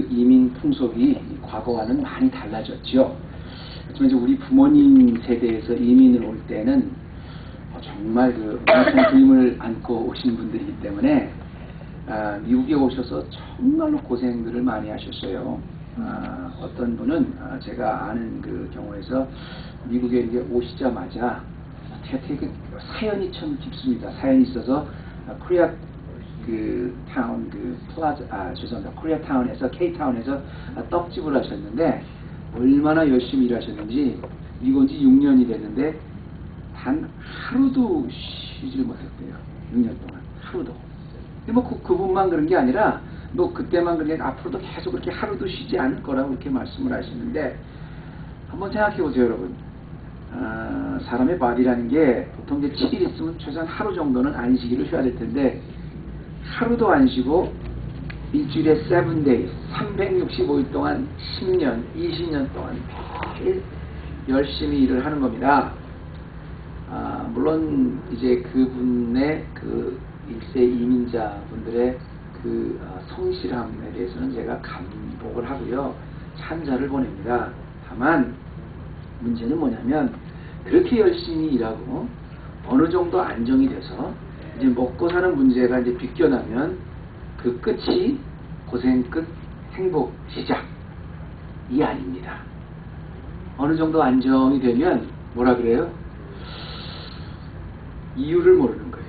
이민 풍속이 과거와는 많이 달라졌죠. 하지만 이제 우리 부모님 세대에서 이민을 올 때는 정말 그 엄청난 그림을 안고 오신 분들이기 때문에 미국에 오셔서 정말로 고생들을 많이 하셨어요. 어떤 분은 제가 아는 그 경우에서 미국에 이제 오시자마자 되게 사연이 참 깊습니다. 사연이 있어서 코리아 그 타운 그 플라자 죄송합니다. 코리아 타운에서 K타운에서 떡집을 하셨는데 얼마나 열심히 일하셨는지 미국 온 지 6년이 됐는데 단 하루도 쉬질 못했대요. 6년 동안 하루도. 근데 뭐 그분만 그런 게 아니라 뭐 그때만 그런 게 앞으로도 계속 그렇게 하루도 쉬지 않을 거라고 그렇게 말씀을 하시는데 한번 생각해 보세요, 여러분. 사람의 바디라는 게 보통 이제 7일 있으면 최소한 하루 정도는 안식일을 쉬어야 될 텐데 하루도 안 쉬고 일주일에 7days, 365일 동안 10년, 20년 동안 매일 열심히 일을 하는 겁니다. 물론 이제 그분의 그 1세 이민자분들의 그 성실함에 대해서는 제가 감복을 하고요. 찬사를 보냅니다. 다만 문제는 뭐냐면 그렇게 열심히 일하고 어느 정도 안정이 돼서 이제 먹고 사는 문제가 이제 비껴나면 그 끝이 고생 끝 행복 시작 이 아닙니다. 어느 정도 안정이 되면 뭐라 그래요? 이유를 모르는 거예요.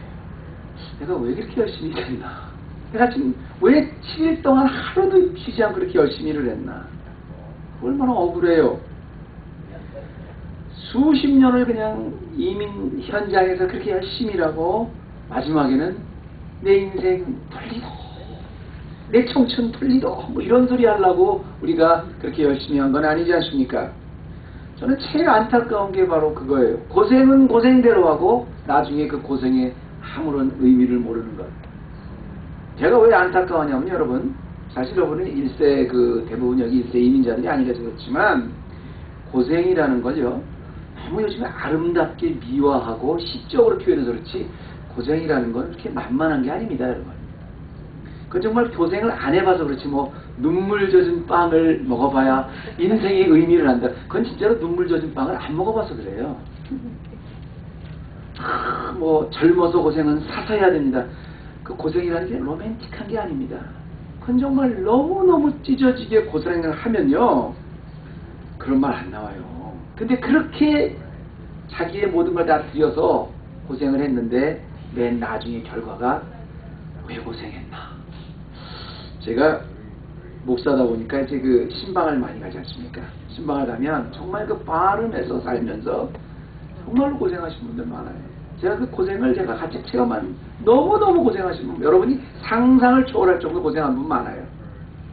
내가 왜 그렇게 열심히 일했나? 내가 지금 왜 7일 동안 하루도 쉬지 않고 그렇게 열심히 일을 했나? 얼마나 억울해요. 수십 년을 그냥 이민 현장에서 그렇게 열심히 일하고 마지막에는 내 인생 돌리도 내 청춘 돌리도 뭐 이런 소리 하려고 우리가 그렇게 열심히 한 건 아니지 않습니까? 저는 제일 안타까운 게 바로 그거예요. 고생은 고생대로 하고 나중에 그 고생에 아무런 의미를 모르는 것. 제가 왜 안타까우냐면 여러분 사실 여러분은 1세 그 대부분 여기 1세 이민자들이 아니라서 그렇지만 고생이라는 거죠. 너무 요즘에 아름답게 미화하고 시적으로 표현해서 그렇지 고생이라는 건 그렇게 만만한 게 아닙니다, 여러분. 그건 정말 고생을 안 해봐서 그렇지 뭐 눈물 젖은 빵을 먹어봐야 인생의 의미를 안다. 그건 진짜로 눈물 젖은 빵을 안 먹어봐서 그래요. 뭐 젊어서 고생은 사서 해야 됩니다. 그 고생이라는 게 로맨틱한 게 아닙니다. 그건 정말 너무너무 찢어지게 고생을 하면요 그런 말 안 나와요. 근데 그렇게 자기의 모든 걸 다 들여서 고생을 했는데 맨 나중에 결과가 왜 고생했나. 제가 목사다 보니까 이제 그 신방을 많이 가지 않습니까? 신방을 가면 정말 그 바름에서 살면서 정말로 고생하신 분들 많아요. 제가 그 고생을 제가 같이 체험한 너무너무 고생하신 분, 여러분이 상상을 초월할 정도로 고생한 분 많아요.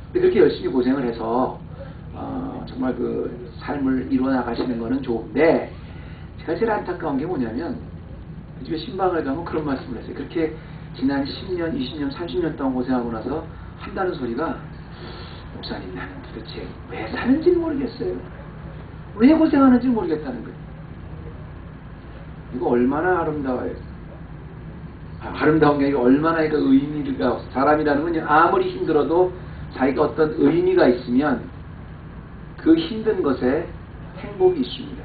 근데 그렇게 열심히 고생을 해서 정말 그 삶을 이루어나가시는 거는 좋은데 제가 제일 안타까운 게 뭐냐면 그 집에 신방을 가면 그런 말씀을 했어요. 그렇게 지난 10년, 20년, 30년 동안 고생하고 나서 한다는 소리가 목사님 나는 도대체 왜 사는지 모르겠어요. 왜 고생하는지 모르겠다는 거예요. 이거 얼마나 아름다워요. 아름다운 게 아니라 얼마나 그 의미가 사람이라는 건 아무리 힘들어도 자기가 어떤 의미가 있으면 그 힘든 것에 행복이 있습니다.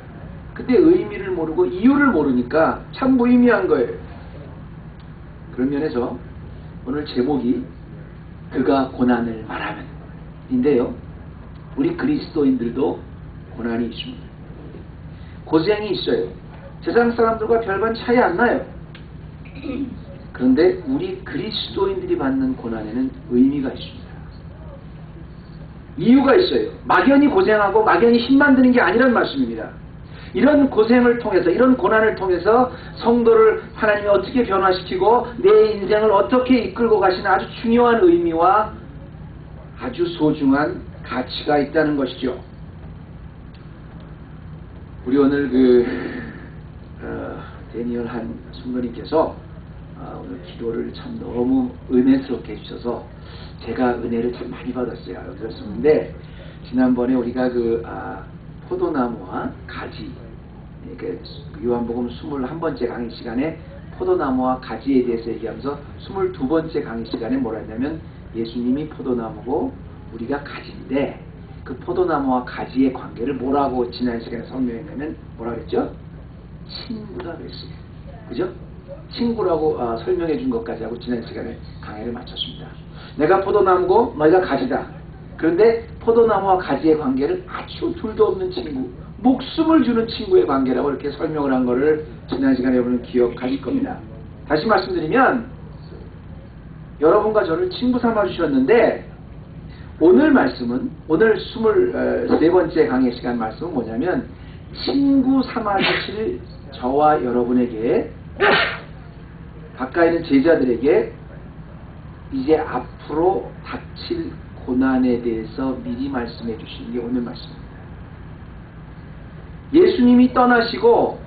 그때 의미를 모르고 이유를 모르니까 참 무의미한 거예요. 그런 면에서 오늘 제목이 그가 고난을 말하면 인데요. 우리 그리스도인들도 고난이 있습니다. 고생이 있어요. 세상 사람들과 별반 차이 안 나요. 그런데 우리 그리스도인들이 받는 고난에는 의미가 있습니다. 이유가 있어요. 막연히 고생하고 막연히 힘만 드는 게 아니란 말씀입니다. 이런 고생을 통해서 이런 고난을 통해서 성도를 하나님이 어떻게 변화시키고 내 인생을 어떻게 이끌고 가시는 아주 중요한 의미와 아주 소중한 가치가 있다는 것이죠. 우리 오늘 데니얼 한 순교님께서 오늘 기도를 참 너무 은혜스럽게 해주셔서 제가 은혜를 참 많이 받았어요. 그렇습니다. 지난번에 우리가 포도나무와 가지, 요한복음 21번째 강의 시간에 포도나무와 가지에 대해서 얘기하면서 22번째 강의 시간에 뭐라 했냐면 예수님이 포도나무고 우리가 가지인데 그 포도나무와 가지의 관계를 뭐라고 지난 시간에 설명했냐면 뭐라 그랬죠? 친구라 그랬어요. 그죠? 친구라고 설명해 준 것까지 하고 지난 시간에 강의를 마쳤습니다. 내가 포도나무고 너희가 가지다. 그런데 포도나무와 가지의 관계를 아주 둘도 없는 친구, 목숨을 주는 친구의 관계라고 이렇게 설명을 한 거를 지난 시간에 여러분은 기억하실 겁니다. 다시 말씀드리면 여러분과 저를 친구 삼아 주셨는데 오늘 말씀은 오늘 23번째 강의 시간 말씀은 뭐냐면 친구 삼아 주실 저와 여러분에게 가까이 있는 제자들에게 이제 앞으로 닥칠 고난에 대해서 미리 말씀해 주시는 게 오늘 말씀입니다. 예수님이 떠나시고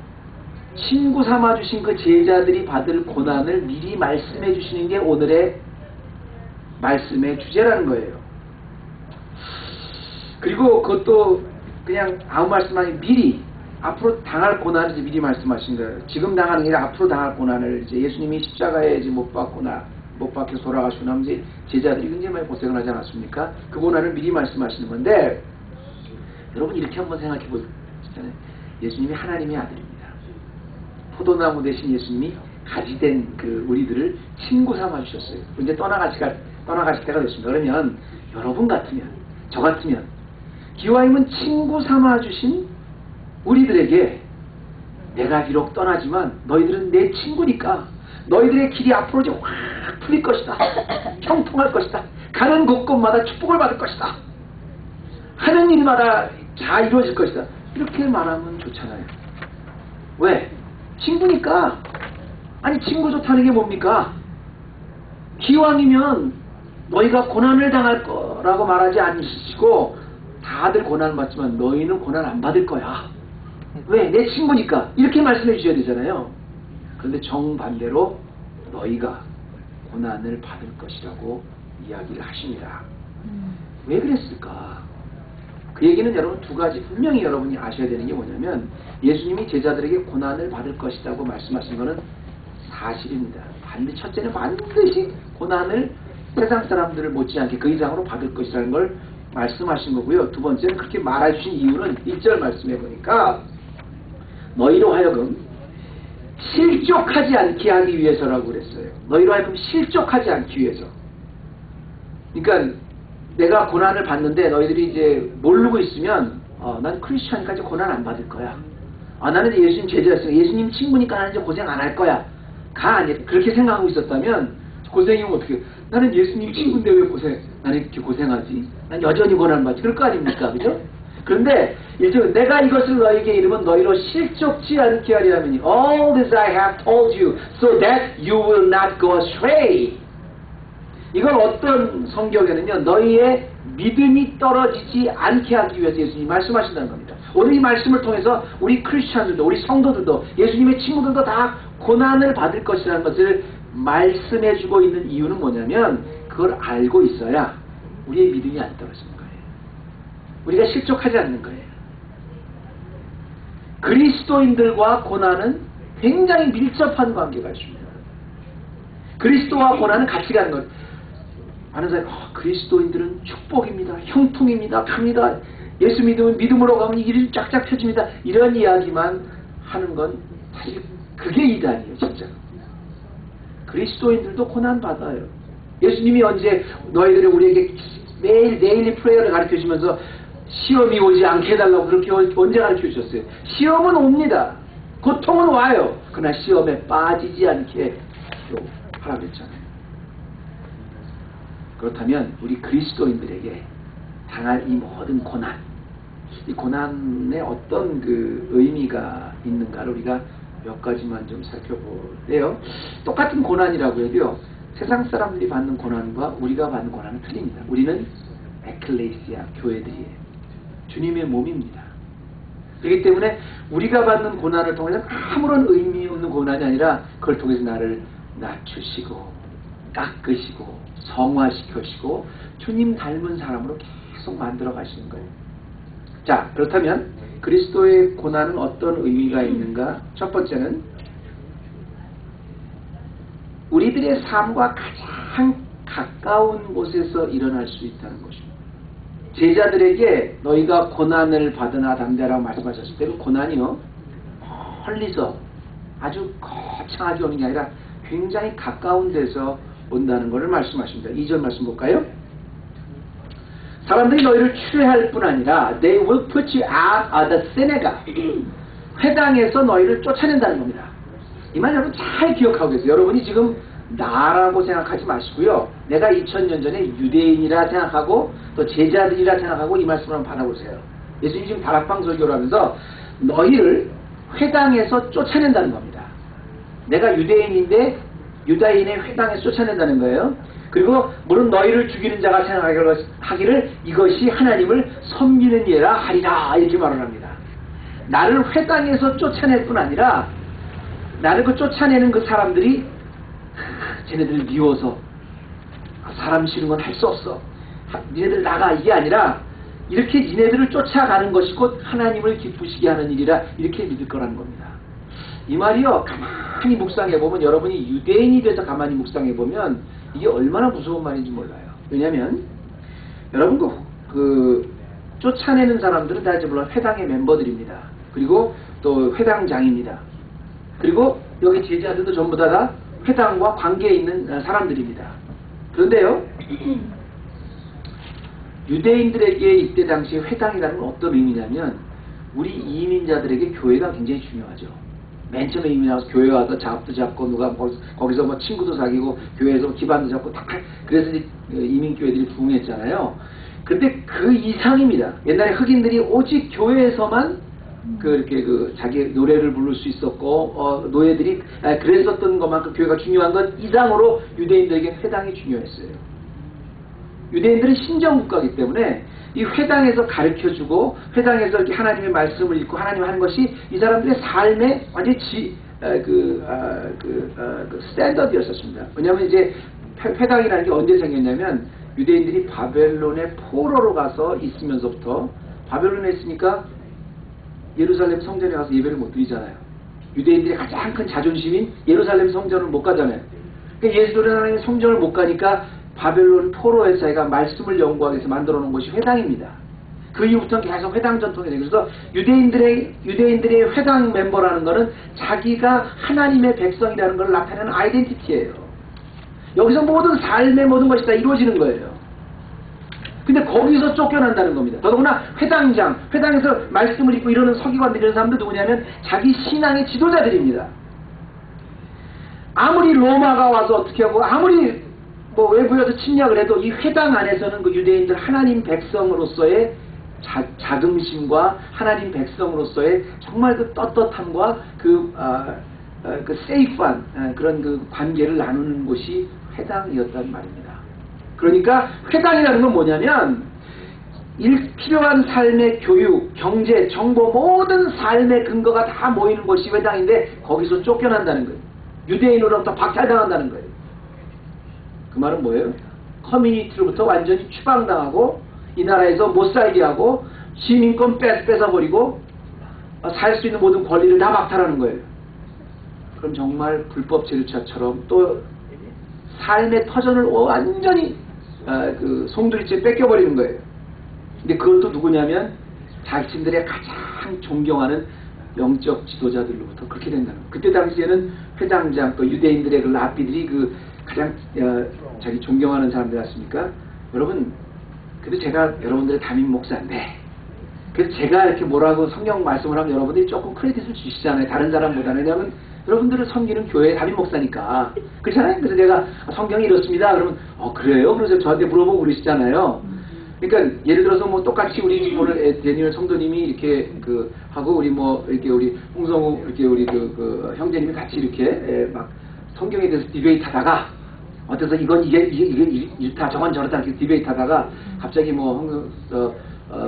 친구 삼아 주신 그 제자들이 받을 고난을 미리 말씀해 주시는 게 오늘의 말씀의 주제라는 거예요. 그리고 그것도 그냥 아무 말씀 아니고 미리 앞으로 당할 고난을 이제 미리 말씀하신 거예요. 지금 당하는 게 아니라 앞으로 당할 고난을 이제 예수님이 십자가에 이제 못 박혀 돌아가시고 나면 이제 제자들이 굉장히 많이 고생을 하지 않았습니까? 그 고난을 미리 말씀하시는 건데 여러분 이렇게 한번 생각해 보시잖아요. 예수님이 하나님의 아들입니다. 포도나무 대신 예수님이 가지된 그 우리들을 친구 삼아 주셨어요. 이제 떠나가실 때가 됐습니다. 그러면 여러분 같으면 저 같으면 기와임은 친구 삼아 주신 우리들에게 내가 비록 떠나지만 너희들은 내 친구니까 너희들의 길이 앞으로 이제 확 풀릴 것이다. 형통할 것이다. 가는 곳곳마다 축복을 받을 것이다. 하는 일마다 잘 이루어질 것이다. 이렇게 말하면 좋잖아요. 왜? 친구니까. 아니 친구 좋다는 게 뭡니까? 기왕이면 너희가 고난을 당할 거라고 말하지 않으시고 다들 고난을 받지만 너희는 고난 안 받을 거야. 왜? 내 친구니까. 이렇게 말씀해 주셔야 되잖아요. 그런데 정반대로 너희가 고난을 받을 것이라고 이야기를 하십니다. 왜 그랬을까? 그 얘기는 여러분 두 가지 분명히 여러분이 아셔야 되는 게 뭐냐면 예수님이 제자들에게 고난을 받을 것이라고 말씀하신 것은 사실입니다. 첫째는 반드시 고난을 세상 사람들을 못지않게 그 이상으로 받을 것이라는 걸 말씀하신 거고요. 두 번째는 그렇게 말해주신 이유는 1절 말씀해 보니까 너희로 하여금 실족하지 않게 하기 위해서라고 그랬어요. 너희로 하여금 실족하지 않기 위해서. 그러니까 내가 고난을 받는데 너희들이 이제 모르고 있으면 난 크리스천이니까 이제 고난 안 받을 거야. 나는 이제 예수님 제자였으니까 예수님 친구니까 나는 이제 고생 안 할 거야. 그렇게 생각하고 있었다면 고생이면 어떻게 나는 예수님 친구인데 왜 나는 이렇게 고생하지? 난 여전히 고난 받지. 그럴 거 아닙니까? 그죠? 그런데 내가 이것을 너희에게 이르면 너희로 실족지 않게 하리 하면 All this I have told you so that you will not go astray. 이건 어떤 성경에는요 너희의 믿음이 떨어지지 않게 하기 위해서 예수님이 말씀하신다는 겁니다. 오늘 이 말씀을 통해서 우리 크리스천들도 우리 성도들도 예수님의 친구들도 다 고난을 받을 것이라는 것을 말씀해주고 있는 이유는 뭐냐면 그걸 알고 있어야 우리의 믿음이 안 떨어지는 거예요. 우리가 실족하지 않는 거예요. 그리스도인들과 고난은 굉장히 밀접한 관계가 있습니다. 그리스도와 고난은 같이 가는 거예요. 많은 사람이 그리스도인들은 축복입니다. 형통입니다. 갑니다. 예수 믿으면 믿음으로 가면 일이 쫙쫙 펴집니다. 이런 이야기만 하는 건 사실 그게 이단이에요. 진짜. 그리스도인들도 고난 받아요. 예수님이 언제 너희들이 우리에게 매일 데일리 프레이어를 가르쳐 주시면서 시험이 오지 않게 해달라고 그렇게 언제 가르쳐 주셨어요? 시험은 옵니다. 고통은 와요. 그러나 시험에 빠지지 않게 하라고 했잖아요. 그렇다면 우리 그리스도인들에게 당할 이 모든 고난, 이 고난에 어떤 그 의미가 있는가를 우리가 몇 가지만 좀 살펴볼게요. 똑같은 고난이라고 해도요. 세상 사람들이 받는 고난과 우리가 받는 고난은 틀립니다. 우리는 에클레시아, 교회들이에요. 주님의 몸입니다. 그렇기 때문에 우리가 받는 고난을 통해서 아무런 의미 없는 고난이 아니라 그걸 통해서 나를 낮추시고 깎으시고 성화시키시고 주님 닮은 사람으로 계속 만들어 가시는 거예요. 자, 그렇다면 그리스도의 고난은 어떤 의미가 있는가? 첫 번째는 우리들의 삶과 가장 가까운 곳에서 일어날 수 있다는 것입니다. 제자들에게 너희가 고난을 받으나 담대라고 말씀하셨을 때 그 고난이요 멀리서 아주 거창하게 오는 게 아니라 굉장히 가까운 데서 온다는 것을 말씀하십니다. 2절 말씀 볼까요? 사람들이 너희를 추례할 뿐 아니라 they will put you out of the synagogue. 회당에서 너희를 쫓아낸다는 겁니다. 이 말 여러분 잘 기억하고 계세요. 여러분이 지금 나라고 생각하지 마시고요. 내가 2000년 전에 유대인이라 생각하고 또 제자들이라 생각하고 이 말씀을 한번 받아보세요. 예수님 지금 다락방 설교를 하면서 너희를 회당에서 쫓아낸다는 겁니다. 내가 유대인인데 유다인의 회당에서 쫓아낸다는 거예요. 그리고 물론 너희를 죽이는 자가 생각하기를 이것이 하나님을 섬기는 예라 하리라 이렇게 말을 합니다. 나를 회당에서 쫓아낼 뿐 아니라 나를 그 쫓아내는 그 사람들이 쟤네들 미워서 사람 싫은 건 할 수 없어. 니네들 나가 이게 아니라 이렇게 니네들을 쫓아가는 것이 곧 하나님을 기쁘시게 하는 일이라 이렇게 믿을 거라는 겁니다. 이 말이요 가만히 묵상해보면 여러분이 유대인이 돼서 가만히 묵상해보면 이게 얼마나 무서운 말인지 몰라요. 왜냐하면 여러분 그 쫓아내는 사람들은 다 이제 물론 회당의 멤버들입니다. 그리고 또 회당장입니다. 그리고 여기 제자들도 전부 다 회당과 관계에 있는 사람들입니다. 그런데요 유대인들에게 이때 당시에 회당이라는 건 어떤 의미냐면 우리 이민자들에게 교회가 굉장히 중요하죠. 맨 처음에 이민 와서 교회 와서 잡도 잡고 누가 거기서 뭐 친구도 사귀고 교회에서 기반도 잡고 다 그래서 이민교회들이 부흥했잖아요. 근데 그 이상입니다. 옛날에 흑인들이 오직 교회에서만 그렇게 자기 노래를 부를 수 있었고 노예들이 그랬었던 것만큼 교회가 중요한 것 이상으로 유대인들에게 회당이 중요했어요. 유대인들은 신정국가이기 때문에 이 회당에서 가르쳐주고 회당에서 이렇게 하나님의 말씀을 읽고 하나님 하는 것이 이 사람들의 삶의 완전히 스탠더드였었습니다. 왜냐하면 이제 회당이라는 게 언제 생겼냐면 유대인들이 바벨론의 포로로 가서 있으면서부터 바벨론에 있으니까 예루살렘 성전에 가서 예배를 못 드리잖아요. 유대인들의 가장 큰 자존심인 예루살렘 성전을 못 가잖아요. 그러니까 예루살렘 성전을 못 가니까 바벨론 포로의 사회가 말씀을 연구하기 위해서 만들어 놓은 것이 회당입니다. 그 이후부터는 계속 회당 전통이 되고 그래서 유대인들의 회당 멤버라는 것은 자기가 하나님의 백성이라는 걸 나타내는 아이덴티티예요. 여기서 모든 삶의 모든 것이 다 이루어지는 거예요. 근데 거기서 쫓겨난다는 겁니다. 더더구나 회당장, 회당에서 말씀을 읽고 이러는 서기관들 이런 사람들 누구냐면 자기 신앙의 지도자들입니다. 아무리 로마가 와서 어떻게 하고 아무리 뭐 외부에서 침략을 해도 이 회당 안에서는 그 유대인들 하나님 백성으로서의 자긍심과 하나님 백성으로서의 정말 그 떳떳함과 그 세이프한 그런 그 관계를 나누는 곳이 회당이었단 말입니다. 그러니까 회당이라는 건 뭐냐면 필요한 삶의 교육, 경제, 정보 모든 삶의 근거가 다 모이는 곳이 회당인데 거기서 쫓겨난다는 거예요. 유대인으로부터 박탈당한다는 거예요. 그 말은 뭐예요? 커뮤니티로부터 완전히 추방당하고 이 나라에서 못 살게 하고 시민권 뺏어버리고 살 수 있는 모든 권리를 다 박탈하는 거예요. 그럼 정말 불법 체류차처럼 또 삶의 터전을 완전히 그 송두리째 뺏겨버리는 거예요. 근데 그것도 누구냐면 자신들의 가장 존경하는 영적 지도자들로부터 그렇게 된다는 거예요. 그때 당시에는 회당장 또 유대인들의 그 랍비들이 그 가장 자기 존경하는 사람들 같습니까? 여러분 그래도 제가 여러분들의 담임 목사인데 그래서 제가 이렇게 뭐라고 성경 말씀을 하면 여러분들이 조금 크레딧을 주시잖아요. 다른 사람보다는. 왜냐하면 여러분들을 섬기는 교회의 담임 목사니까 그렇잖아요. 그래서 제가 성경이 이렇습니다. 그러면 그래요? 그래서 저한테 물어보고 그러시잖아요. 그러니까 예를 들어서 뭐 똑같이 우리 오늘 데니얼 성도님이 이렇게 하고 우리 뭐 이렇게 우리 홍성우 이렇게 우리 그 형제님이 같이 이렇게 막 성경에 대해서 디베이트 하다가 어때서 이건 이게 이렇다 저건 저렇다 이렇게 디베이트 하다가 갑자기 뭐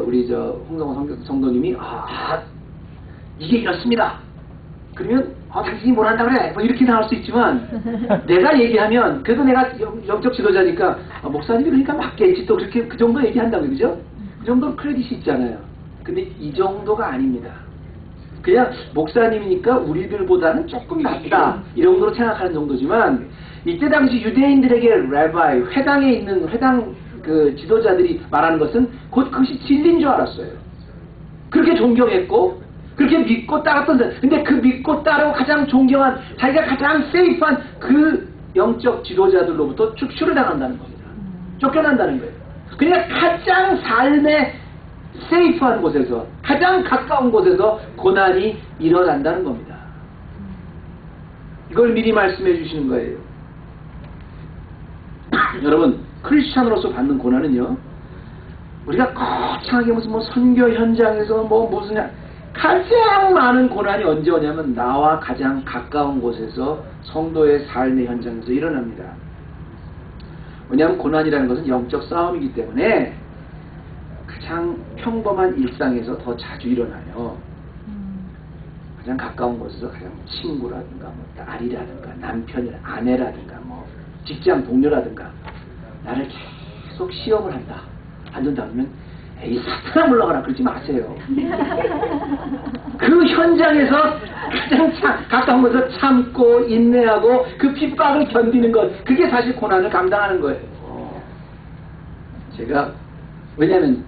우리 홍성우 성도님이 이게 이렇습니다. 그러면 당신이 뭘 한다 그래 뭐 이렇게 나올 수 있지만 내가 얘기하면 그래도 내가 영적 지도자니까 목사님이 그러니까 맞겠지 또 그렇게 그 정도 얘기한다고 그죠? 그 정도 크레딧이 있잖아요. 근데 이 정도가 아닙니다. 그냥 목사님이니까 우리들보다는 조금 낫다 이 정도로 생각하는 정도지만 이때 당시 유대인들에게 라바이 회당에 있는 회당 그 지도자들이 말하는 것은 곧 그것이 진리인 줄 알았어요. 그렇게 존경했고 그렇게 믿고 따랐던 사람. 근데 그 믿고 따르고 가장 존경한 자기가 가장 세이프한 그 영적 지도자들로부터 축출을 당한다는 겁니다. 쫓겨난다는 거예요. 그러니까 가장 삶의 세이프한 곳에서 가장 가까운 곳에서 고난이 일어난다는 겁니다. 이걸 미리 말씀해 주시는 거예요. 여러분 크리스찬으로서 받는 고난은요, 우리가 거창하게 무슨 뭐 선교 현장에서 뭐 무슨 가장 많은 고난이 언제 오냐면 나와 가장 가까운 곳에서 성도의 삶의 현장에서 일어납니다. 왜냐하면 고난이라는 것은 영적 싸움이기 때문에 가장 평범한 일상에서 더 자주 일어나요. 가장 가까운 곳에서 가장 친구라든가 뭐 딸이라든가 남편이라든가 아내라든가 뭐 직장 동료라든가 나를 계속 시험을 한다. 안 된다 그러면 에이 사탄아 물러가라 그러지 마세요. 그 현장에서 가장 가까운 곳에서 참고 인내하고 그 핍박을 견디는 것, 그게 사실 고난을 감당하는 거예요. 제가 왜냐하면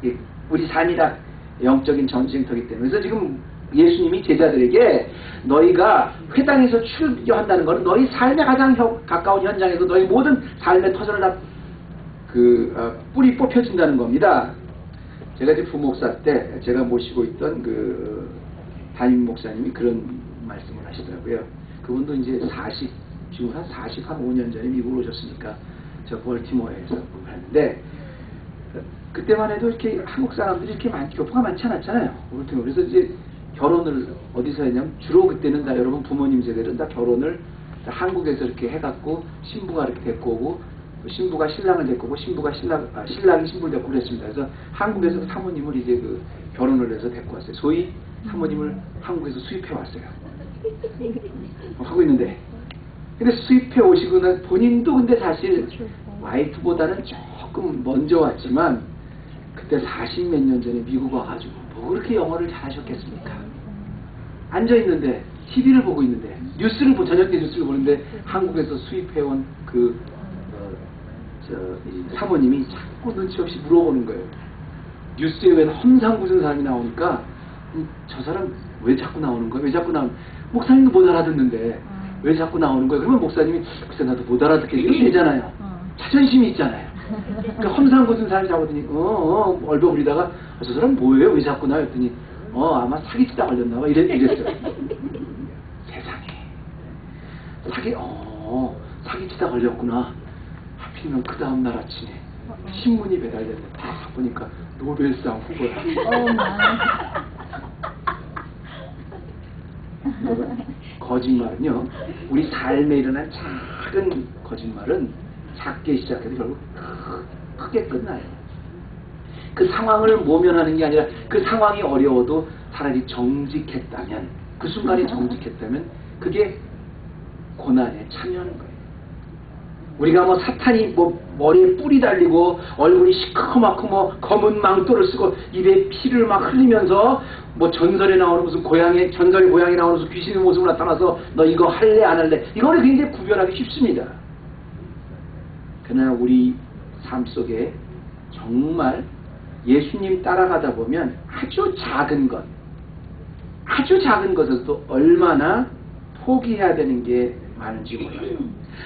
우리 삶이 다 영적인 전쟁터이기 때문에. 그래서 지금 예수님이 제자들에게 너희가 회당에서 출교한다는 것은 너희 삶의 가장 가까운 현장에서 너희 모든 삶의 터전을 다 뿌리 뽑혀진다는 겁니다. 제가 이제 부목사 때 제가 모시고 있던 그 담임 목사님이 그런 말씀을 하시더라고요. 그분도 이제 지금 한 45년 전에 미국으로 오셨으니까 저 볼티모어에서 하는데, 그때만 해도 이렇게 한국 사람들이 이렇게 교포가 많지 않았잖아요. 그래서 이제 결혼을 어디서 했냐면 주로 그때는 다 여러분 부모님 세대는 다 결혼을 다 한국에서 이렇게 해갖고 신부가 이렇게 데리고 오고 신부가 신랑을 데리고 오고 신부가 신랑이 신부를 데리고 그랬습니다. 그래서 한국에서 사모님을 이제 그 결혼을 해서 데리고 왔어요. 소위 사모님을 한국에서 수입해 왔어요. 하고 있는데, 근데 수입해 오시고는 본인도 근데 사실 와이프보다는 조금 먼저 왔지만 그때 40몇 년 전에 미국 와가지고 뭐 그렇게 영어를 잘하셨겠습니까? 앉아있는데 TV를 보고 있는데 저녁 때 뉴스를 보는데 한국에서 수입해온 이 사모님이 자꾸 눈치 없이 물어보는 거예요. 뉴스에 웬 험상궂은 사람이 나오니까 저 사람 왜 자꾸 나오는 거야? 왜 자꾸 목사님도 못 알아듣는데 왜 자꾸 나오는 거야? 그러면 목사님이 글쎄 나도 못 알아듣게 이렇게 되잖아요. 자존심이 있잖아요. 그러니까 험상궂은 사람이 잡았더니 얼버무리다가 저 사람 뭐예요? 왜 자꾸 나요? 했더니 아마 사기치다 걸렸나 봐 이랬어요. 세상에 사기치다 걸렸구나. 하필이면 그 다음날 아침에 신문이 배달됐는데 딱 보니까 노벨상 후보야. 거짓말은요, 우리 삶에 일어난 작은 거짓말은 작게 시작해도 결국 크게 끝나요. 그 상황을 모면하는 게 아니라 그 상황이 어려워도 차라리 정직했다면, 그 순간에 정직했다면 그게 고난에 참여하는 거예요. 우리가 뭐 사탄이 뭐 머리에 뿔이 달리고 얼굴이 시커멓고 뭐 검은 망토를 쓰고 입에 피를 막 흘리면서 뭐 전설에 나오는 무슨 전설의 고양이 나오는 무슨 귀신의 모습으로 나타나서 너 이거 할래 안 할래, 이거는 굉장히 구별하기 쉽습니다. 그러나 우리 삶 속에 정말 예수님 따라가다 보면 아주 작은 것에서도 얼마나 포기해야 되는 게 많은지 몰라요.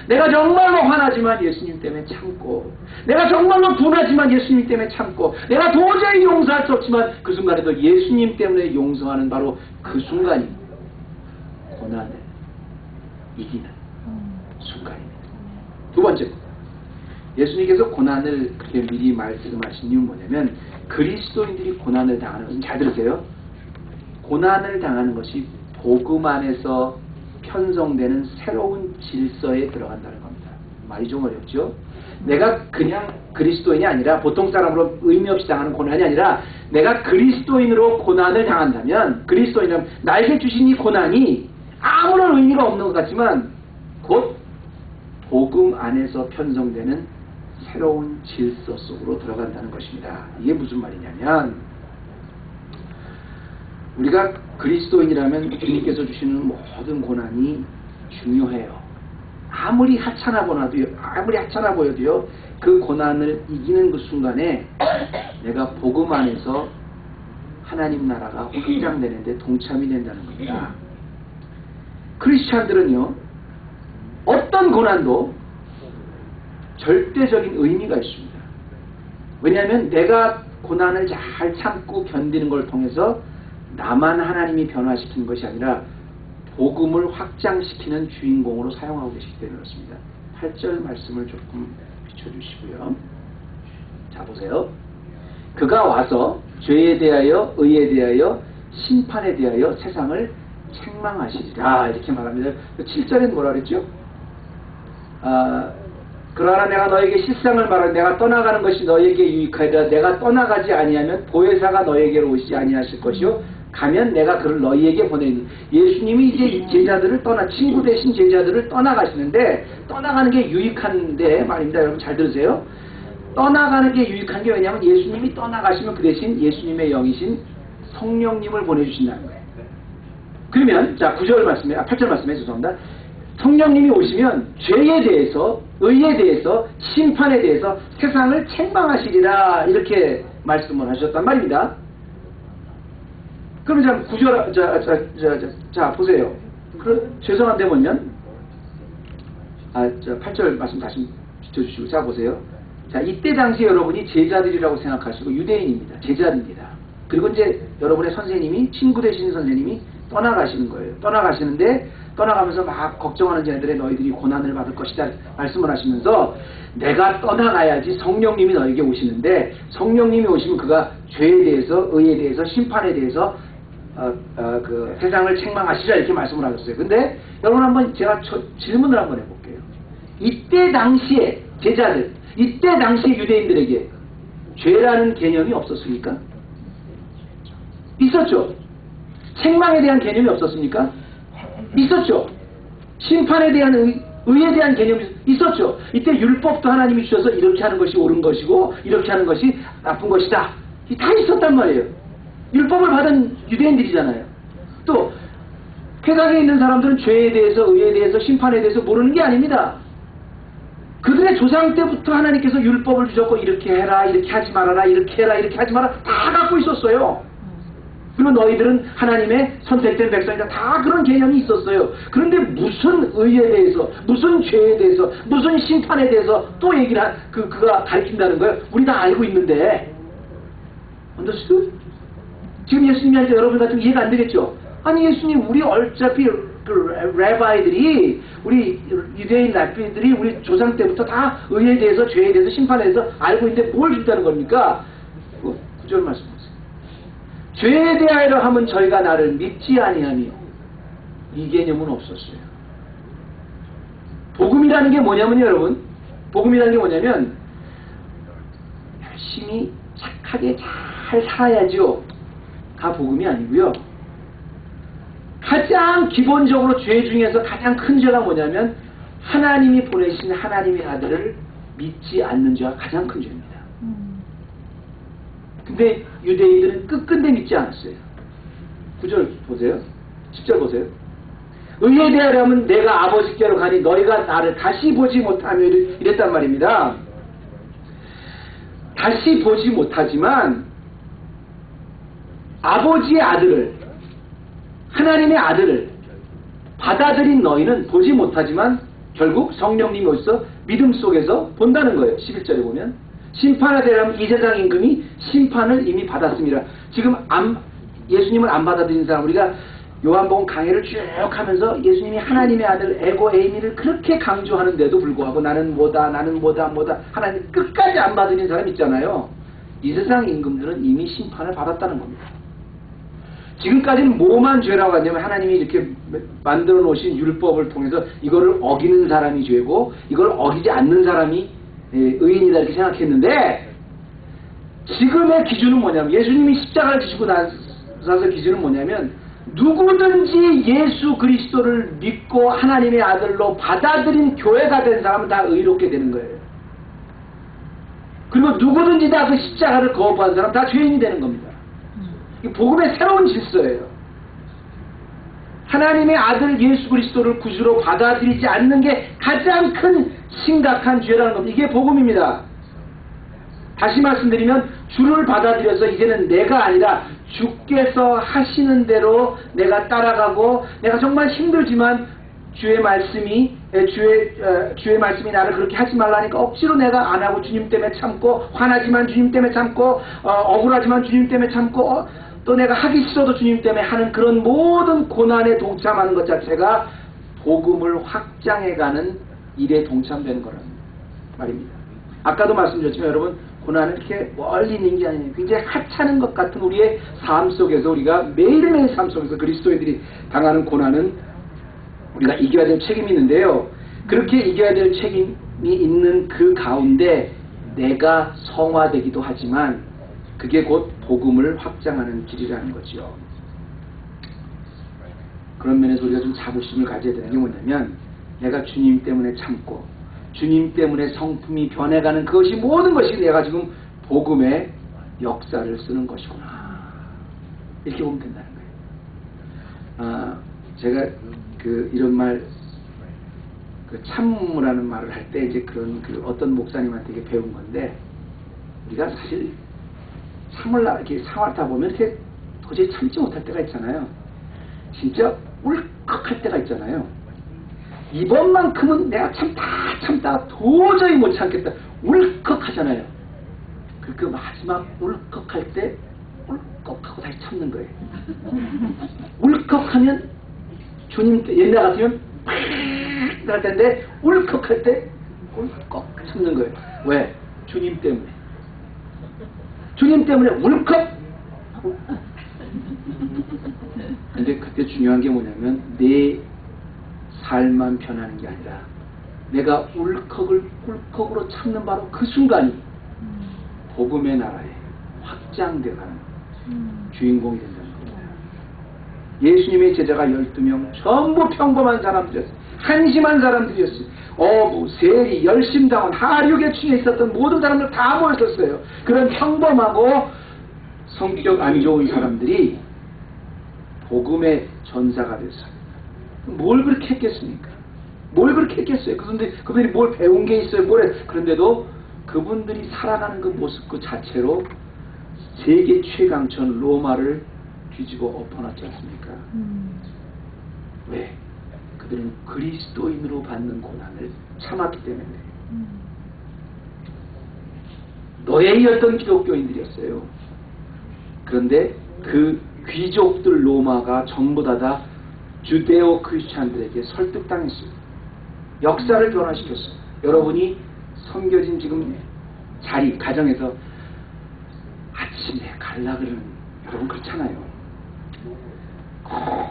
내가 정말로 화나지만 예수님 때문에 참고, 내가 정말로 분하지만 예수님 때문에 참고, 내가 도저히 용서할 수 없지만 그 순간에도 예수님 때문에 용서하는 바로 그 순간이 고난을 이기는 순간입니다. 두 번째, 예수님께서 고난을 그렇게 미리 말씀하신 이유는 뭐냐면, 그리스도인들이 고난을 당하는 것은, 잘 들으세요, 고난을 당하는 것이 복음 안에서 편성되는 새로운 질서에 들어간다는 겁니다. 말이 좀 어렵죠? 내가 그냥 그리스도인이 아니라 보통 사람으로 의미 없이 당하는 고난이 아니라 내가 그리스도인으로 고난을 당한다면, 그리스도인이라면 나에게 주신 이 고난이 아무런 의미가 없는 것 같지만 곧 복음 안에서 편성되는 새로운 질서 속으로 들어간다는 것입니다. 이게 무슨 말이냐면, 우리가 그리스도인이라면 주님께서 주시는 모든 고난이 중요해요. 아무리 하찮아 보여도요, 그 고난을 이기는 그 순간에 내가 복음 안에서 하나님 나라가 확장되는데 동참이 된다는 겁니다. 크리스찬들은요, 어떤 고난도 절대적인 의미가 있습니다. 왜냐하면 내가 고난을 잘 참고 견디는 걸 통해서 나만 하나님이 변화시키는 것이 아니라 복음을 확장시키는 주인공으로 사용하고 계시기 때문에 그렇습니다. 8절 말씀을 조금 비춰주시고요. 자, 보세요. 그가 와서 죄에 대하여 의에 대하여 심판에 대하여 세상을 책망하시리라 이렇게 말합니다. 7절엔 뭐라 그랬죠? 그러나 내가 너에게 실상을 말하는 내가 떠나가는 것이 너에게 유익하리라. 내가 떠나가지 아니하면 보혜사가 너에게로 오시지 아니하실 것이요 가면 내가 그를 너희에게 보내니. 예수님이 이제 제자들을 친구 되신 제자들을 떠나가시는데 떠나가는 게 유익한데 말입니다. 여러분 잘 들으세요. 떠나가는 게 유익한 게 왜냐하면 예수님이 떠나가시면 그 대신 예수님의 영이신 성령님을 보내주신다는 거예요. 그러면 자 9절 말씀에 8절 말씀에 죄송합니다. 성령님이 오시면 죄에 대해서 의에 대해서 심판에 대해서 세상을 책망하시리라 이렇게 말씀을 하셨단 말입니다. 그러면 자 9절 자 보세요. 죄송한데 보면 8절 말씀 다시 비춰주시고 자 보세요. 자 이때 당시 여러분이 제자들이라고 생각하시고 유대인입니다. 제자입니다. 그리고 이제 여러분의 선생님이 친구 되시는 선생님이 떠나가시는 거예요. 떠나가시는데 떠나가면서 막 걱정하는 자들의 너희들이 고난을 받을 것이다 말씀을 하시면서 내가 떠나가야지 성령님이 너에게 오시는데 성령님이 오시면 그가 죄에 대해서 의에 대해서 심판에 대해서 그 세상을 책망하시라 이렇게 말씀을 하셨어요. 근데 여러분 한번 제가 질문을 한번 해볼게요. 이때 당시에 제자들 이때 당시에 유대인들에게 죄라는 개념이 없었습니까? 있었죠. 책망에 대한 개념이 없었습니까? 있었죠. 심판에 대한 의에 대한 개념이 있었죠. 이때 율법도 하나님이 주셔서 이렇게 하는 것이 옳은 것이고 이렇게 하는 것이 나쁜 것이다. 다 있었단 말이에요. 율법을 받은 유대인들이잖아요. 또 쾌락에 있는 사람들은 죄에 대해서 의에 대해서 심판에 대해서 모르는 게 아닙니다. 그들의 조상 때부터 하나님께서 율법을 주셨고 이렇게 해라 이렇게 하지 말아라 이렇게 해라 이렇게 하지 마라 다 갖고 있었어요. 그리고 너희들은 하나님의 선택된 백성이다. 다 그런 개념이 있었어요. 그런데 무슨 의에 대해서 무슨 죄에 대해서 무슨 심판에 대해서 또 얘기를 그가 가르친다는 거예요. 우리 다 알고 있는데 understood? 지금 예수님이 할 때 여러분 같은 이해가 안 되겠죠? 아니 예수님 우리 어차피 그 레바이들이 우리 유대인 랍비들이 우리 조상 때부터 다 의에 대해서 죄에 대해서 심판에 대해서 알고 있는데 뭘 준다는 겁니까? 9절 말씀 보세요. 죄에 대하여 하면 저희가 나를 믿지 아니하며 이 개념은 없었어요. 복음이라는 게 뭐냐면요 여러분 복음이라는 게 뭐냐면 열심히 착하게 잘 살아야죠 가 복음이 아니고요. 가장 기본적으로 죄 중에서 가장 큰 죄가 뭐냐면 하나님이 보내신 하나님의 아들을 믿지 않는 죄가 가장 큰 죄입니다. 근데 유대인들은 끝끝내 믿지 않았어요. 9절 보세요. 10절 보세요. 의에 대하려면 내가 아버지께로 가니 너희가 나를 다시 보지 못하며 이랬단 말입니다. 다시 보지 못하지만 아버지의 아들을 하나님의 아들을 받아들인 너희는 보지 못하지만 결국 성령님이 어디서 믿음 속에서 본다는 거예요. 11절에 보면 심판에 대하면 이 세상 임금이 심판을 이미 받았습니다. 지금 예수님을 안 받아들인 사람 우리가 요한복음 강해를 쭉 하면서 예수님이 하나님의 아들 에고 에이미를 그렇게 강조하는데도 불구하고 나는 뭐다 하나님 끝까지 안 받아들인 사람 있잖아요. 이 세상 임금들은 이미 심판을 받았다는 겁니다. 지금까지는 뭐만 죄라고 하냐면 하나님이 이렇게 만들어 놓으신 율법을 통해서 이거를 어기는 사람이 죄고 이걸 어기지 않는 사람이 의인이다 이렇게 생각했는데 지금의 기준은 뭐냐면 예수님이 십자가를 지시고 나서 기준은 뭐냐면 누구든지 예수 그리스도를 믿고 하나님의 아들로 받아들인 교회가 된 사람은 다 의롭게 되는 거예요. 그리고 누구든지 다 그 십자가를 거부한 사람 다 죄인이 되는 겁니다. 이 복음의 새로운 질서예요. 하나님의 아들 예수 그리스도를 구주로 받아들이지 않는 게 가장 큰 심각한 죄라는 겁니다. 이게 복음입니다. 다시 말씀드리면 주를 받아들여서 이제는 내가 아니라 주께서 하시는 대로 내가 따라가고, 내가 정말 힘들지만 주의 말씀이 나를 그렇게 하지 말라니까 억지로 내가 안 하고 주님 때문에 참고, 화나지만 주님 때문에 참고, 억울하지만 주님 때문에 참고, 또 내가 하기 싫어도 주님 때문에 하는 그런 모든 고난에 동참하는 것 자체가 복음을 확장해가는 일에 동참되는 거라는 말입니다. 아까도 말씀드렸지만 여러분, 고난은 이렇게 멀리 있는 게 아니에요. 굉장히 하찮은 것 같은 우리의 삶 속에서, 우리가 매일매일 삶 속에서 그리스도인들이 당하는 고난은 우리가 이겨야 될 책임이 있는데요. 그렇게 이겨야 될 책임이 있는 그 가운데 내가 성화되기도 하지만 그게 곧 복음을 확장하는 길이라는 거죠. 그런 면에서 우리가 좀 자부심을 가져야 되는 게 뭐냐면, 내가 주님 때문에 참고 주님 때문에 성품이 변해가는 그것이, 모든 것이 내가 지금 복음의 역사를 쓰는 것이구나, 이렇게 보면 된다는 거예요. 제가 이런 말, 참으라는 말을 할 때 이제 그런 어떤 목사님한테 이게 배운 건데, 우리가 사실 이렇게 상하다 보면 이렇게 도저히 참지 못할 때가 있잖아요. 진짜 울컥할 때가 있잖아요. 이번만큼은 내가 참다 도저히 못 참겠다, 울컥하잖아요. 그 마지막 울컥할 때 울컥하고 다시 참는 거예요. 울컥하면 주님, 옛날 같으면 팍 할 텐데 울컥할 때 울컥 참는 거예요. 왜? 주님 때문에. 주님 때문에 울컥. 근데 그때 중요한 게 뭐냐면, 내 삶만 변하는 게 아니라 내가 울컥으로 참는 바로 그 순간이 복음의 나라에 확장되가는 주인공이 된다는 겁니다. 예수님의 제자가 12명 전부 평범한 사람들이었어요. 한심한 사람들이었어요. 세리, 열심당원, 하류계층에 있었던 모든 사람들 다 모였었어요. 그런 평범하고 성격 안 좋은 사람들이 복음의 전사가 됐어요. 뭘 그렇게 했겠습니까? 뭘 그렇게 했겠어요? 그분들이 뭘 배운 게 있어요? 그런데도 그분들이 살아가는 그 모습 그 자체로 세계 최강천 로마를 뒤집어 엎어놨지 않습니까? 왜? 그들은 그리스도인으로 받는 고난을 참았기 때문에. 노예였던 기독교인들이었어요. 그런데 그 귀족들 로마가 전부 다 주데오 크리스찬들에게 설득당했어요. 역사를 변화시켰어요. 여러분이 섬겨진 지금 자리, 가정에서 아침에 갈라 그러는, 여러분 그렇잖아요.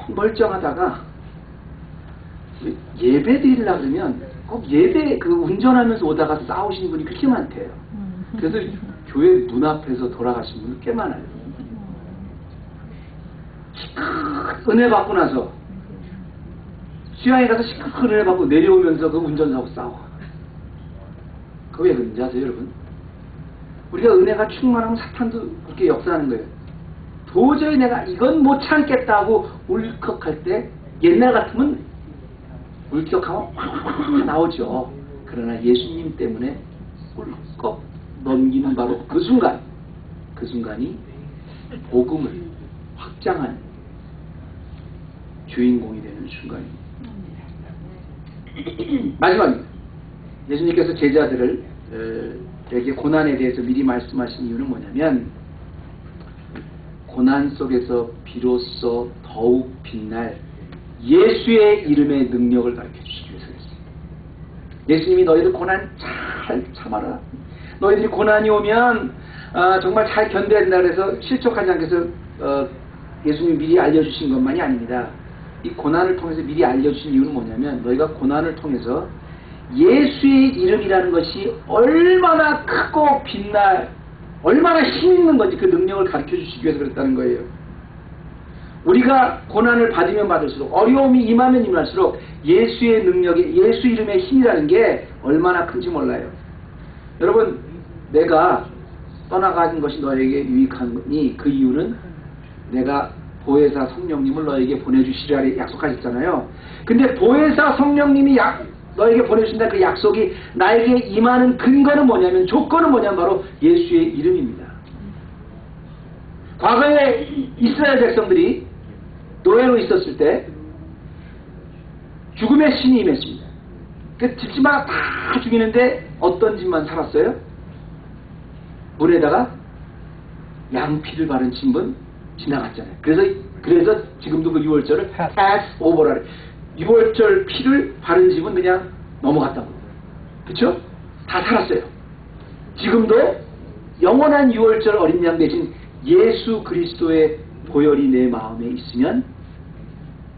멀쩡하다가 예배 드리려고 그러면 꼭 예배 운전하면서 오다가 싸우시는 분이 그렇게 많대요. 그래서 교회 문 앞에서 돌아가신 분이 꽤 많아요. 은혜 받고 나서 수양에 가서 시큰 은혜 받고 내려오면서 그 운전사하고 싸워. 그거 왜 그런지 아세요, 여러분? 우리가 은혜가 충만하면 사탄도 그렇게 역사하는 거예요. 도저히 내가 이건 못 참겠다고 울컥할 때, 옛날 같으면 울컥하면 확 나오죠. 그러나 예수님 때문에 울컥 넘기는 바로 그 순간이 복음을 확장한 주인공이 되는 순간입니다. 마지막입니다. 예수님께서 제자들에게 고난에 대해서 미리 말씀하신 이유는 뭐냐면, 고난 속에서 비로소 더욱 빛날 예수의 이름의 능력을 가르쳐주시기 위해서 그랬습니다. 예수님이 너희들 고난 잘 참아라, 너희들이 고난이 오면 정말 잘 견뎌야 된다 그래서 실족하지 않게 해서 예수님이 미리 알려주신 것만이 아닙니다. 이 고난을 통해서 미리 알려주신 이유는 뭐냐면, 너희가 고난을 통해서 예수의 이름이라는 것이 얼마나 크고 얼마나 힘있는 건지 그 능력을 가르쳐주시기 위해서 그랬다는 거예요. 우리가 고난을 받으면 받을수록, 어려움이 임하면 임할수록 예수의 능력이, 예수 이름의 힘이라는 게 얼마나 큰지 몰라요. 여러분, 내가 떠나가는 것이 너에게 유익하니 그 이유는 내가 보혜사 성령님을 너에게 보내주시리라 약속하셨잖아요. 근데 보혜사 성령님이 너에게 보내주신다 그 약속이 나에게 임하는 근거는 뭐냐면, 조건은 뭐냐면 바로 예수의 이름입니다. 과거에 이스라엘 백성들이 노예로 있었을 때 죽음의 신이 임했습니다. 그 집집마다 다 죽이는데 어떤 집만 살았어요? 물에다가 양피를 바른 집은 지나갔잖아요. 그래서 지금도 그 6월절을 Passover라 그래요. 6월절 피를 바른 집은 그냥 넘어갔다고. 그렇죠? 다 살았어요. 지금도 영원한 6월절 어린 양 대신 예수 그리스도의 보혈이 내 마음에 있으면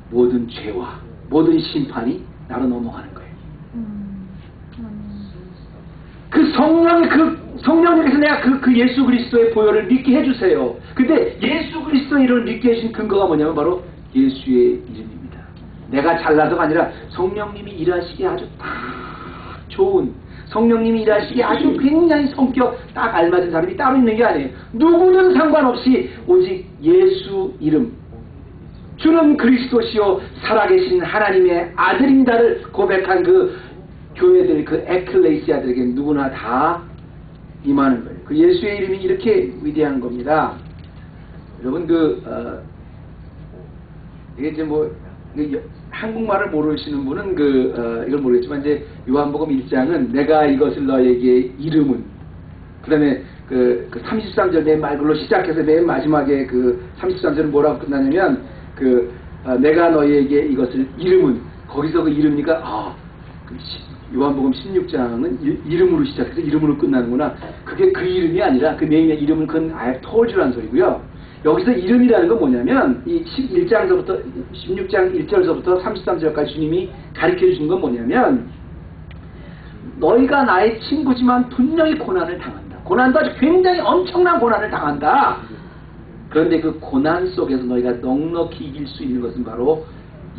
모든 죄와 모든 심판이 나로 넘어가는 거예요. 그 성령님께서 내가 그 예수 그리스도의 보혈을 믿게 해주세요. 근데 예수 그리스도의 이름을 믿게 해주신 근거가 뭐냐면 바로 예수의 이름입니다. 내가 잘나서가 아니라 성령님이 일하시기에 아주 딱 좋은, 성령님이 일하시기에 아주 굉장히 성격 딱 알맞은 사람이 따로 있는 게 아니에요. 누구는 상관없이 오직 예수 이름, 주는 그리스도시요 살아계신 하나님의 아들입니다를 고백한 그 교회들, 그 에클레시아들에게 누구나 다 임하는 거예요. 그 예수의 이름이 이렇게 위대한 겁니다. 여러분 이게 이제 한국말을 모르시는 분은 이걸 모르겠지만 이제 요한복음 1장은 내가 이것을 너에게 이름은, 그 다음에 그 33절 맨 말글로 시작해서 맨 마지막에 그 33절은 뭐라고 끝나냐면 내가 너에게 이것을 이름은, 거기서 그 이름이니까 요한복음 16장은 이름으로 시작해서 이름으로 끝나는구나. 그게 그 이름이 아니라 그 메인의 이름은 그건 I have told you라는 소리고요. 여기서 이름이라는 건 뭐냐면 이 11장서부터 16장 1절서부터 33절까지 주님이 가르쳐 주신 건 뭐냐면, 너희가 나의 친구지만 분명히 고난을 당한다. 고난도 아주 굉장히 엄청난 고난을 당한다. 그런데 그 고난 속에서 너희가 넉넉히 이길 수 있는 것은 바로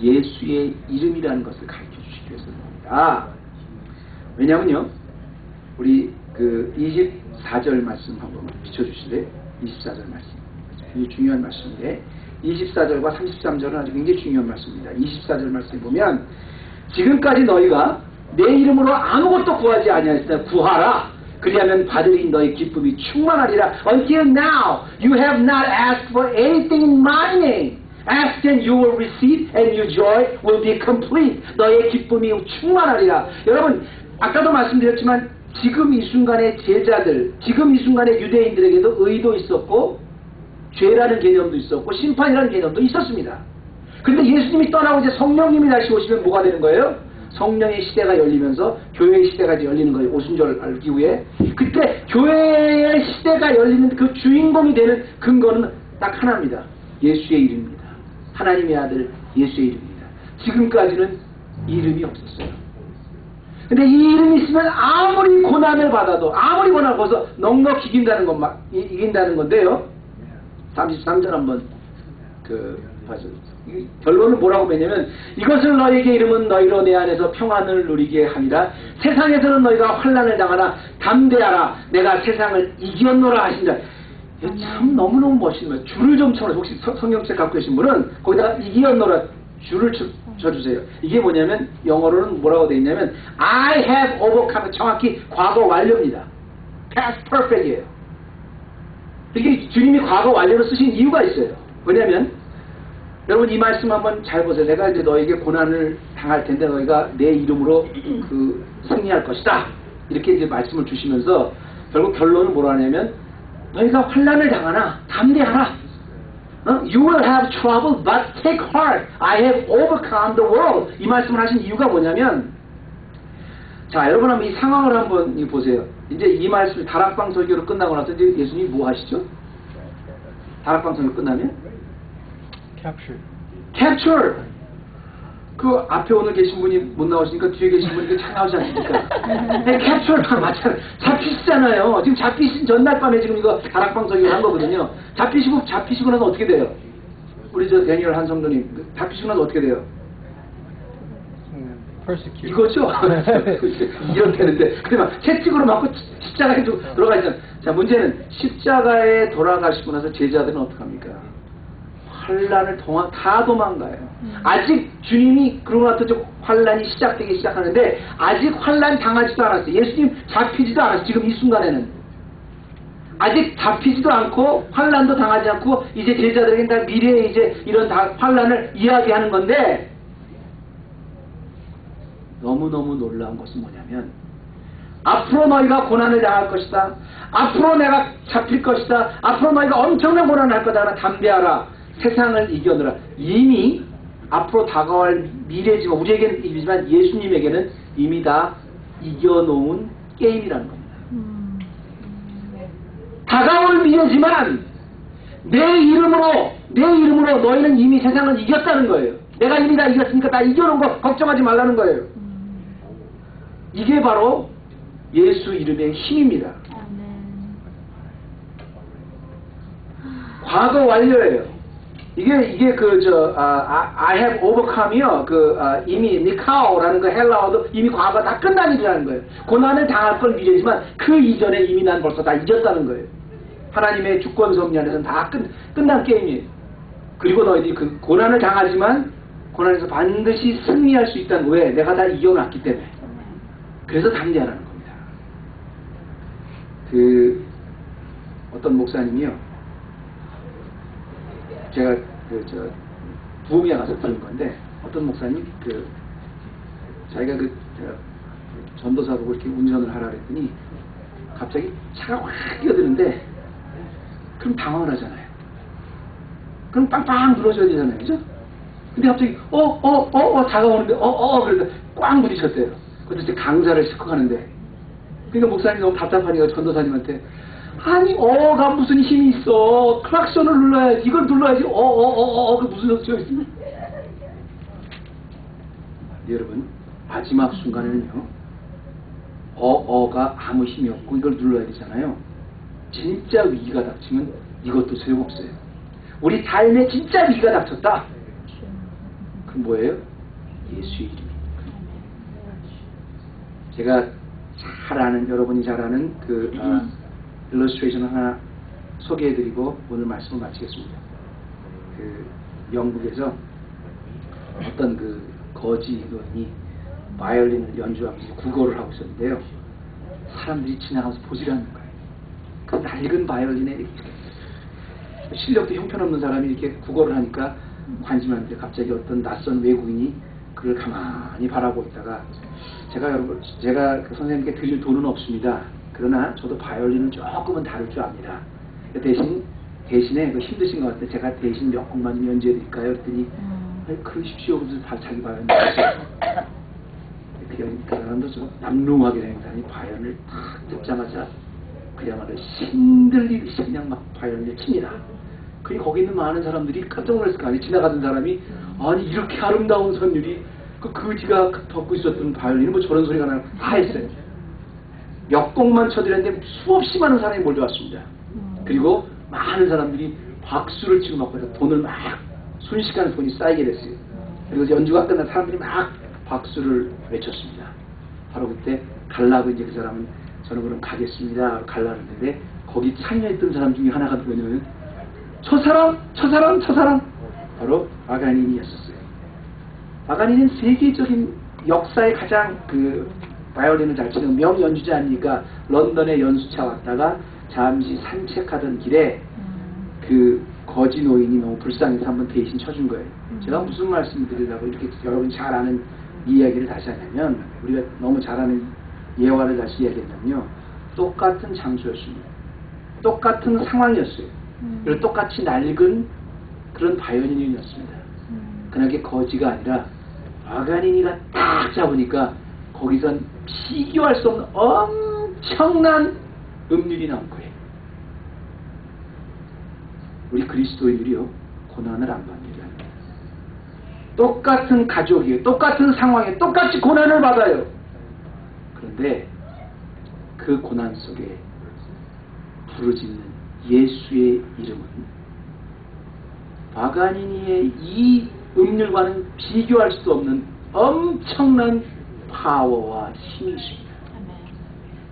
예수의 이름이라는 것을 가르쳐 주시기 위해서입니다. 왜냐면요, 우리 24절 말씀 한번 비춰주실래요? 24절 말씀. 굉장히 중요한 말씀인데, 24절과 33절은 아주 굉장히 중요한 말씀입니다. 24절 말씀에 보면, 지금까지 너희가 내 이름으로 아무것도 구하지 아니하였으나 구하라. 그리하면 받으리 너희 기쁨이 충만하리라. Until now you have not asked for anything in my name. Ask and you will receive and your joy will be complete. 너의 기쁨이 충만하리라. 여러분, 아까도 말씀드렸지만 지금 이 순간의 제자들, 지금 이 순간의 유대인들에게도 의도 있었고 죄라는 개념도 있었고 심판이라는 개념도 있었습니다. 그런데 예수님이 떠나고 이제 성령님이 다시 오시면 뭐가 되는 거예요? 성령의 시대가 열리면서 교회의 시대가 열리는 거예요. 오순절 알기 후에. 그때 교회의 시대가 열리는 그 주인공이 되는 근거는 딱 하나입니다. 예수의 이름입니다. 하나님의 아들 예수의 이름입니다. 지금까지는 이름이 없었어요. 근데 이 이름이 있으면 아무리 고난을 받아도, 아무리 고난을 벗어 넉넉히 이긴다는 건데요. 33절 한번 봐주세요. 결론은 뭐라고 했냐면, 이것을 너에게 이름은 너희로 내 안에서 평안을 누리게 하니라. 세상에서는 너희가 환난을 당하나 담대하라. 내가 세상을 이겼노라 하신다. 참 너무너무 멋있는 거예요. 줄을 좀 쳐놓으세요. 혹시 성경책 갖고 계신 분은 거기다가 이겼노라 줄을 쳐주세요. 이게 뭐냐면 영어로는 뭐라고 되어 있냐면 I have overcome, 정확히 과거 완료입니다. past perfect이에요. 이게 주님이 과거 완료로 쓰신 이유가 있어요. 왜냐면 여러분 이 말씀 한번 잘 보세요. 내가 이제 너에게 고난을 당할 텐데 너희가 내 이름으로 승리할 것이다. 이렇게 이제 말씀을 주시면서 결국 결론은 뭐라 하냐면, 너희가 환난을 당하나 담대하라. You will have trouble, but take heart. I have overcome the world. 이 말씀을 하신 이유가 뭐냐면, 자, 여러분 한번 이 상황을 한번 보세요. 이제 이 말씀이 다락방 설교로 끝나고 나서 이제 예수님이 뭐 하시죠? 다락방 설교 끝나면? Capture. 그 앞에 오늘 계신 분이 못 나오시니까 뒤에 계신 분이 잘 나오지 않습니까? 캡처랑 마찬가지. 잡히시잖아요. 지금 잡히신 전날 밤에 지금 이거 다락방 설교를 한 거거든요. 잡히시고 나서 어떻게 돼요? 우리 데니얼 한 성도님, 잡히시고 나서 어떻게 돼요? 이거죠? 이렇다는데. 근데 막 채찍으로 맞고 십자가에 들어가잖아요. 자, 문제는 십자가에 돌아가시고 나서 제자들은 어떡합니까? 환란을 다 도망가요. 아직 주님이 그러고 나서 환란이 시작되기 시작하는데 아직 환란 당하지도 않았어요. 예수님 잡히지도 않았어요. 지금 이 순간에는 아직 잡히지도 않고 환란도 당하지 않고 이제 제자들에게 다 미래에 이제 이런 환란을 이야기하는 건데, 너무너무 놀라운 것은 뭐냐면 앞으로 너희가 고난을 당할 것이다. 앞으로 내가 잡힐 것이다. 앞으로 너희가 엄청난 고난을 할 거다. 담대하라. 세상을 이겨내라. 이미 앞으로 다가올 미래지만, 우리에게는 이기지만 예수님에게는 이미 다 이겨놓은 게임이라는 겁니다. 다가올 미래지만 내 이름으로 너희는 이미 세상을 이겼다는 거예요. 내가 이미 다 이겼으니까 다 이겨놓은 거 걱정하지 말라는 거예요. 이게 바로 예수 이름의 힘입니다. 과거 완료예요. 이게 I have overcome이요. 이미 니카오라는 거 헬라어도 이미 과거가 다 끝난 일이라는 거예요. 고난을 당할 건 미래지만 그 이전에 이미 난 벌써 다 이겼다는 거예요. 하나님의 주권 섭리 안에서는 다 끝난 게임이에요. 그리고 너희들이 그 고난을 당하지만 고난에서 반드시 승리할 수 있다는, 왜? 내가 다 이겨놨기 때문에. 그래서 담대하라는 겁니다. 어떤 목사님이요. 제가 부흥회 가서 들은 건데, 어떤 목사님 자기가 제가 전도사 보고 이렇게 운전을 하라 그랬더니 갑자기 차가 확 뛰어드는데, 그럼 당황을 하잖아요. 그럼 빵빵 눌러줘야 되잖아요, 그죠? 근데 갑자기 다가오는데 그래서 꽉 부딪혔대요. 그래서 이제 강사를 싣고 가는데, 그러니까 목사님이 너무 답답하니까 전도사님한테, 아니 가 무슨 힘이 있어. 클락션을 눌러야지. 이걸 눌러야지. 그 무슨 소리가 있습니까? 여러분, 마지막 순간에는요, 가 아무 힘이 없고 이걸 눌러야 되잖아요. 진짜 위기가 닥치면 이것도 소용없어요. 우리 삶에 진짜 위기가 닥쳤다. 그럼 뭐예요? 예수의 이름입니다. 제가 여러분이 잘 아는 일러스트레이션 하나 소개해드리고 오늘 말씀을 마치겠습니다. 영국에서 어떤 거지 노인이 바이올린을 연주하면서 구걸을 하고 있었는데요. 사람들이 지나가면서 보지를 않는 거예요. 그 낡은 바이올린에 이렇게 실력도 형편없는 사람이 이렇게 구걸을 하니까 관심하는데, 갑자기 어떤 낯선 외국인이 그걸 가만히 바라보고 있다가, 제가 그 선생님께 드릴 돈은 없습니다. 그러나 저도 바이올린을 조금은 다룰 줄 압니다. 대신에 힘드신 것 같아요. 제가 대신 몇 곡만 좀 연주해 드릴까요? 그랬더니 그러십시오. 그래서 자기 바이올린 그 사람도 좀 남루하게 된 사람이 바이올린을 탁 듣자마자 그야말로 신들리듯이 그냥 막 바이올린을 칩니다. 거기 있는 많은 사람들이 깜짝 놀랐을 거 아니에요. 지나가던 사람이, 아니 이렇게 아름다운 선율이 그지가 덮고 있었던 바이올린이 뭐 저런 소리가 나나 다 했어요. 몇 곡만 쳐드렸는데 수없이 많은 사람이 몰려왔습니다. 그리고 많은 사람들이 박수를 치고 막 돈을 막 순식간에 돈이 쌓이게 됐어요. 그리고 연주가 끝난 사람들이 막 박수를 외쳤습니다. 바로 그때 갈라고 이제 그 사람은, 저는 그럼 가겠습니다. 갈라 그랬는데, 거기 참여했던 사람 중에 하나가 누구냐면 저 사람 바로 파가니니였었어요. 파가니니는 세계적인 역사의 가장 바이올린을 잘 치는 명연주자니까 런던에 연수차 왔다가 잠시 산책하던 길에 거지 노인이 너무 불쌍해서 한번 대신 쳐준 거예요. 제가 무슨 말씀을 드리려고 이렇게 여러분 잘 아는 이야기를 다시 하냐면, 우리가 너무 잘 아는 예화를 다시 이야기했냐면요, 똑같은 장소였습니다. 똑같은 상황이었어요. 그리고 똑같이 낡은 그런 바이올린이었습니다. 그러나 거지가 아니라 파가니니가 딱 잡으니까 거기선 비교할 수 없는 엄청난 음률이 나온 거예요. 우리 그리스도인들이요, 고난을 안 받는 게 아닙니다. 똑같은 가족이에요. 똑같은 상황에 똑같이 고난을 받아요. 그런데 그 고난 속에 부르짖는 예수의 이름은 파가니니의 이 음률과는 비교할 수 없는 엄청난 파워와 힘이 있습니다.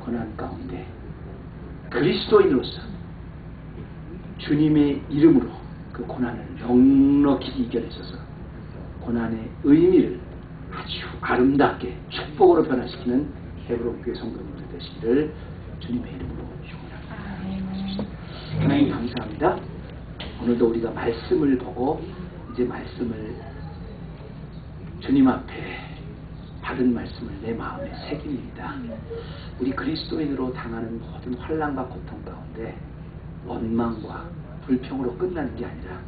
고난 가운데 그리스도인으로서 주님의 이름으로 그 고난을 넉넉히 이겨내셔서 고난의 의미를 아주 아름답게 축복으로 변화시키는 헤브론교회 성도님들 되시기를 주님의 이름으로 축원합니다. 하나님 감사합니다. 오늘도 우리가 말씀을 보고 이제 말씀을 주님 앞에 받은 말씀을 내 마음에 새깁니다. 우리 그리스도인으로 당하는 모든 환난과 고통 가운데 원망과 불평으로 끝나는 게 아니라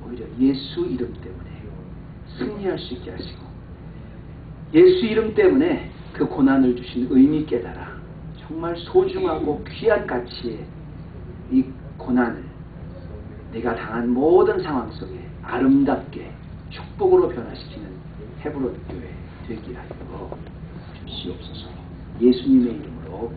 오히려 예수 이름 때문에 승리할 수 있게 하시고 예수 이름 때문에 그 고난을 주신 의미 깨달아 정말 소중하고 귀한 가치의 이 고난을 내가 당한 모든 상황 속에 아름답게 축복으로 변화시키는 헤브론 교회 되게 하여 주시옵소서. 예수님의 이름으로